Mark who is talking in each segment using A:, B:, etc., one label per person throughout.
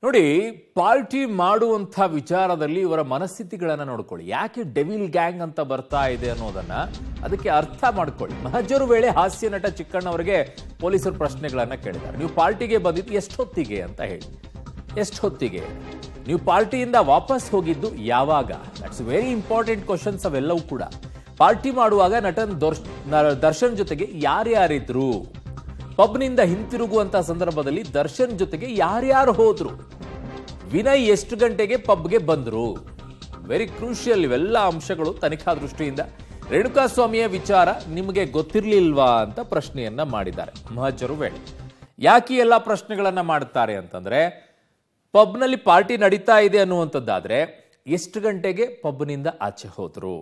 A: ನೋಡಿ, ಪಾರ್ಟಿ ಮಾಡುವಂಥ ವಿಚಾರದಲ್ಲಿ ಇವರ ಮನಸ್ಥಿತಿಗಳನ್ನು ನೋಡ್ಕೊಳ್ಳಿ. ಯಾಕೆ ಡೆವಿಲ್ ಗ್ಯಾಂಗ್ ಅಂತ ಬರ್ತಾ ಇದೆ ಅನ್ನೋದನ್ನ ಅದಕ್ಕೆ ಅರ್ಥ ಮಾಡ್ಕೊಳ್ಳಿ. ಮಹಜರು ವೇಳೆ ಹಾಸ್ಯ ನಟ ಚಿಕ್ಕಣ್ಣವರಿಗೆ ಪೊಲೀಸರು ಪ್ರಶ್ನೆಗಳನ್ನ ಕೇಳಿದ್ದಾರೆ. ನೀವು ಪಾರ್ಟಿಗೆ ಬಂದಿದ್ದು ಎಷ್ಟೊತ್ತಿಗೆ ಅಂತ ಹೇಳಿ. ಎಷ್ಟೊತ್ತಿಗೆ ನೀವು ಪಾರ್ಟಿಯಿಂದ ವಾಪಸ್ ಹೋಗಿದ್ದು ಯಾವಾಗ? ದಟ್ಸ್ ವೆರಿ ಇಂಪಾರ್ಟೆಂಟ್ ಕ್ವಶನ್ಸ್ ಅವೆಲ್ಲವೂ ಕೂಡ. ಪಾರ್ಟಿ ಮಾಡುವಾಗ ನಟನ್ ದರ್ಶನ್ ಜೊತೆಗೆ ಯಾರ್ಯಾರಿದ್ರು? ಪಬ್ನಿಂದ ಹಿಂತಿರುಗುವಂತ ಸಂದರ್ಭದಲ್ಲಿ ದರ್ಶನ್ ಜೊತೆಗೆ ಯಾರ್ಯಾರು ಹೋದ್ರು? ವಿನಯ್ ಎಷ್ಟು ಗಂಟೆಗೆ ಪಬ್ಗೆ ಬಂದ್ರು? ವೆರಿ ಕ್ರೂಷಿಯಲ್ ಇವೆಲ್ಲ ಅಂಶಗಳು ತನಿಖಾ ದೃಷ್ಟಿಯಿಂದ. ರೇಣುಕಾಸ್ವಾಮಿಯ ವಿಚಾರ ನಿಮಗೆ ಗೊತ್ತಿರ್ಲಿಲ್ವಾ ಅಂತ ಪ್ರಶ್ನೆಯನ್ನ ಮಾಡಿದ್ದಾರೆ ಮಹಜರು ವೇಳೆ. ಯಾಕೆ ಎಲ್ಲ ಪ್ರಶ್ನೆಗಳನ್ನ ಮಾಡ್ತಾರೆ ಅಂತಂದ್ರೆ, ಪಬ್ನಲ್ಲಿ ಪಾರ್ಟಿ ನಡೀತಾ ಇದೆ ಅನ್ನುವಂಥದ್ದಾದ್ರೆ ಎಷ್ಟು ಗಂಟೆಗೆ ಪಬ್ನಿಂದ ಆಚೆ ಹೋದ್ರು?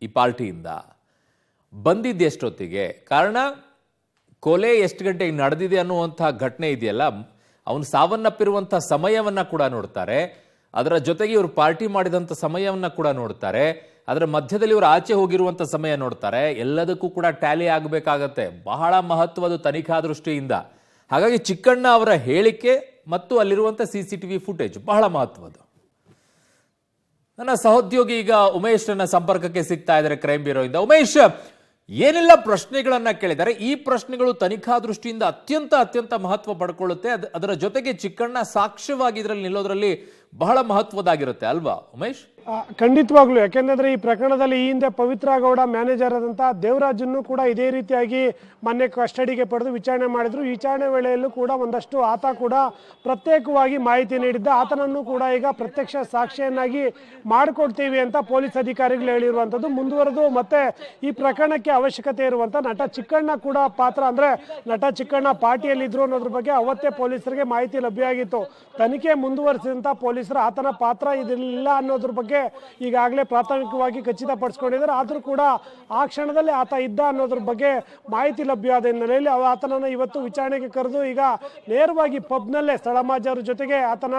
A: ಈ ಪಾರ್ಟಿಯಿಂದ ಬಂದಿದ್ದು ಎಷ್ಟೊತ್ತಿಗೆ? ಕಾರಣ ಕೊಲೆ ಎಷ್ಟು ಗಂಟೆಗೆ ನಡೆದಿದೆ ಅನ್ನುವಂಥ ಘಟನೆ ಇದೆಯಲ್ಲ, ಅವನು ಸಾವನ್ನಪ್ಪಿರುವಂಥ ಸಮಯವನ್ನ ಕೂಡ ನೋಡ್ತಾರೆ. ಅದರ ಜೊತೆಗೆ ಇವರು ಪಾರ್ಟಿ ಮಾಡಿದಂಥ ಸಮಯವನ್ನ ಕೂಡ ನೋಡ್ತಾರೆ. ಅದರ ಮಧ್ಯದಲ್ಲಿ ಇವರು ಆಚೆ ಹೋಗಿರುವಂಥ ಸಮಯ ನೋಡ್ತಾರೆ. ಎಲ್ಲದಕ್ಕೂ ಕೂಡ ಟ್ಯಾಲಿ ಆಗಬೇಕಾಗತ್ತೆ. ಬಹಳ ಮಹತ್ವದ ತನಿಖಾ ದೃಷ್ಟಿಯಿಂದ. ಹಾಗಾಗಿ ಚಿಕ್ಕಣ್ಣ ಅವರ ಹೇಳಿಕೆ ಮತ್ತು ಅಲ್ಲಿರುವಂಥ CCTV ಫುಟೇಜ್ ಬಹಳ ಮಹತ್ವದ್ದು. ನನ್ನ ಸಹೋದ್ಯೋಗಿ ಈಗ ಉಮೇಶ್ ನನ್ನ ಸಂಪರ್ಕಕ್ಕೆ ಸಿಗ್ತಾ ಇದ್ದಾರೆ ಕ್ರೈಮ್ ಬ್ಯೂರೋಯಿಂದ. ಉಮೇಶ್, ಏನೆಲ್ಲ ಪ್ರಶ್ನೆಗಳನ್ನ ಕೇಳಿದ್ದಾರೆ? ಈ ಪ್ರಶ್ನೆಗಳು ತನಿಖಾ ದೃಷ್ಟಿಯಿಂದ ಅತ್ಯಂತ ಮಹತ್ವ ಪಡ್ಕೊಳ್ಳುತ್ತೆ. ಅದರ ಜೊತೆಗೆ ಚಿಕ್ಕಣ್ಣ ಸಾಕ್ಷ್ಯವಾಗಿ ಇದರಲ್ಲಿ ನಿಲ್ಲೋದ್ರಲ್ಲಿ ಬಹಳ ಮಹತ್ವದಾಗಿರುತ್ತೆ ಅಲ್ವಾ ಉಮೇಶ್?
B: ಖಂಡಿತವಾಗ್ಲು. ಯಾಕೆಂದ್ರೆ ಈ ಪ್ರಕರಣದಲ್ಲಿ ಈ ಹಿಂದೆ ಪವಿತ್ರ ಗೌಡ ಮ್ಯಾನೇಜರ್ ಆದಂತಹ ದೇವರಾಜನ್ನು ಕೂಡ ಇದೇ ರೀತಿಯಾಗಿ ಮೊನ್ನೆ ಕಸ್ಟಡಿಗೆ ಪಡೆದು ವಿಚಾರಣೆ ಮಾಡಿದ್ರು. ವಿಚಾರಣೆ ವೇಳೆಯಲ್ಲೂ ಕೂಡ ಒಂದಷ್ಟು ಆತ ಕೂಡ ಪ್ರತ್ಯೇಕವಾಗಿ ಮಾಹಿತಿ ನೀಡಿದ್ದ. ಆತನನ್ನು ಕೂಡ ಈಗ ಪ್ರತ್ಯಕ್ಷ ಸಾಕ್ಷಿಯನ್ನಾಗಿ ಮಾಡಿಕೊಡ್ತೀವಿ ಅಂತ ಪೊಲೀಸ್ ಅಧಿಕಾರಿಗಳು ಹೇಳಿರುವಂಥದ್ದು ಮುಂದುವರೆದು. ಮತ್ತೆ ಈ ಪ್ರಕರಣಕ್ಕೆ ಅವಶ್ಯಕತೆ ಇರುವಂತ ನಟ ಚಿಕ್ಕಣ್ಣ ಕೂಡ ಪಾತ್ರ, ಅಂದ್ರೆ ನಟ ಚಿಕ್ಕಣ್ಣ ಪಾರ್ಟಿಯಲ್ಲಿದ್ರು ಅನ್ನೋದ್ರ ಬಗ್ಗೆ ಅವತ್ತೇ ಪೊಲೀಸರಿಗೆ ಮಾಹಿತಿ ಲಭ್ಯ ಆಗಿತ್ತು. ತನಿಖೆ ಮುಂದುವರಿಸಿದಂತ ಪೊಲೀಸರು ಆತನ ಪಾತ್ರ ಇದಿಲ್ಲ ಅನ್ನೋದ್ರ ಬಗ್ಗೆ ಈಗಾಗಲೇ ಪ್ರಾಥಮಿಕವಾಗಿ ಖಚಿತಪಡಿಸಿಕೊಂಡಿದ್ದಾರೆ. ಆದರೂ ಕೂಡ ಆ ಕ್ಷಣದಲ್ಲಿ ಆತ ಇದ್ದ ಅನ್ನೋದ್ರ ಬಗ್ಗೆ ಮಾಹಿತಿ ಲಭ್ಯ ಆದ ಹಿನ್ನೆಲೆಯಲ್ಲಿ ಆತನನ್ನು ಇವತ್ತು ವಿಚಾರಣೆಗೆ ಕರೆದು ಈಗ ನೇರವಾಗಿ ಪಬ್ನಲ್ಲೇ ಸ್ಥಳಮಾಜರ ಜೊತೆಗೆ ಆತನ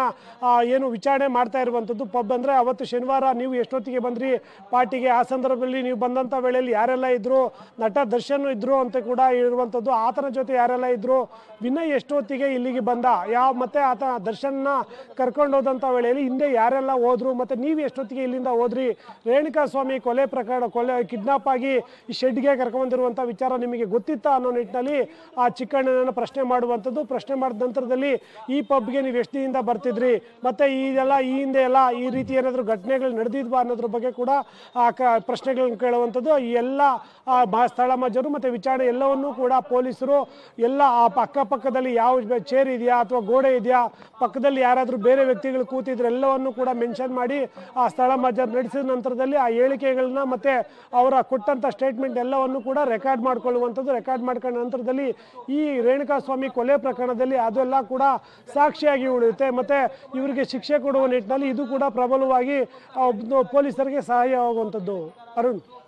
B: ಏನು ವಿಚಾರಣೆ ಮಾಡ್ತಾ ಇರುವಂಥದ್ದು. ಪಬ್ ಅಂದ್ರೆ ಅವತ್ತು ಶನಿವಾರ ನೀವು ಎಷ್ಟೊತ್ತಿಗೆ ಬಂದ್ರಿ ಪಾರ್ಟಿಗೆ? ಆ ಸಂದರ್ಭದಲ್ಲಿ ನೀವು ಬಂದಂತ ವೇಳೆಯಲ್ಲಿ ಯಾರೆಲ್ಲ ಇದ್ರು? ನಟ ದರ್ಶನ್ ಇದ್ರು ಅಂತ ಕೂಡ ಇರುವಂಥದ್ದು. ಆತನ ಜೊತೆ ಯಾರೆಲ್ಲ ಇದ್ರು? ವಿನಯ್ ಎಷ್ಟೊತ್ತಿಗೆ ಇಲ್ಲಿಗೆ ಬಂದ? ಮತ್ತೆ ಆತ ದರ್ಶನ್ನ ಕರ್ಕೊಂಡು ಹೋದಂತ ವೇಳೆಯಲ್ಲಿ ಹಿಂದೆ ಯಾರೆಲ್ಲ ಹೋದ್ರು? ಮತ್ತೆ ನೀವು ಎಷ್ಟೊತ್ತಿಗೆ ಇಲ್ಲಿಂದ ಹೋದ್ರಿ? ರೇಣುಕಾಸ್ವಾಮಿ ಕೊಲೆ ಪ್ರಕರಣ, ಕೊಲೆ ಕಿಡ್ನಾಪ್ ಆಗಿ ಈ ಶೆಡ್ಗೆ ಕರ್ಕೊಂಡ್ಬಂದಿರುವಂಥ ವಿಚಾರ ನಿಮಗೆ ಗೊತ್ತಿತ್ತಾ ಅನ್ನೋ ನಿಟ್ಟಿನಲ್ಲಿ ಆ ಚಿಕ್ಕಣ್ಣನನ್ನು ಪ್ರಶ್ನೆ ಮಾಡುವಂಥದ್ದು. ಪ್ರಶ್ನೆ ಮಾಡಿದ ನಂತರದಲ್ಲಿ ಈ ಪಬ್ಗೆ ನೀವು ಎಷ್ಟು ದಿನದಿಂದ ಬರ್ತಿದ್ರಿ? ಮತ್ತೆ ಈ ಹಿಂದೆ ಎಲ್ಲ ಈ ರೀತಿ ಏನಾದರೂ ಘಟನೆಗಳು ನಡೆದಿದ್ವಾ ಅನ್ನೋದ್ರ ಬಗ್ಗೆ ಕೂಡ ಪ್ರಶ್ನೆಗಳನ್ನು ಕೇಳುವಂಥದ್ದು. ಈ ಎಲ್ಲ ಸ್ಥಳ ಮಜರು ಮತ್ತೆ ವಿಚಾರಣೆ ಎಲ್ಲವನ್ನೂ ಕೂಡ ಪೊಲೀಸರು ಎಲ್ಲ ಅಕ್ಕಪಕ್ಕದಲ್ಲಿ ಯಾವ ಚೇರ್ ಇದೆಯಾ ಅಥವಾ ಗೋಡೆ ಇದೆಯಾ, ಪಕ್ಕದಲ್ಲಿ ಯಾರಾದರೂ ಬೇರೆ ವ್ಯಕ್ತಿಗಳು ಕೂತಿದ್ರೆ ಎಲ್ಲವನ್ನೂ ಕೂಡ ಮೆನ್ಷನ್ ಮಾಡಿ ಆ ಸ್ಥಳ ಮಜರ್ ನಡೆಸಿದ ನಂತರದಲ್ಲಿ ಆ ಹೇಳಿಕೆಗಳನ್ನ ಮತ್ತೆ ಅವರ ಕೊಟ್ಟಂತ ಸ್ಟೇಟ್ಮೆಂಟ್ ಎಲ್ಲವನ್ನು ಕೂಡ ರೆಕಾರ್ಡ್ ಮಾಡ್ಕೊಳ್ಳುವಂಥದ್ದು. ರೆಕಾರ್ಡ್ ಮಾಡ್ಕೊಂಡ ನಂತರದಲ್ಲಿ ಈ ರೇಣುಕಾಸ್ವಾಮಿ ಕೊಲೆ ಪ್ರಕರಣದಲ್ಲಿ ಅದೆಲ್ಲ ಕೂಡ ಸಾಕ್ಷಿಯಾಗಿ ಉಳಿಯುತ್ತೆ. ಮತ್ತೆ ಇವರಿಗೆ ಶಿಕ್ಷೆ ಕೊಡುವ ನಿಟ್ಟಿನಲ್ಲಿ ಇದು ಕೂಡ ಪ್ರಬಲವಾಗಿ ಪೊಲೀಸರಿಗೆ ಸಹಾಯವಾಗುವಂಥದ್ದು. ಅರುಣ್.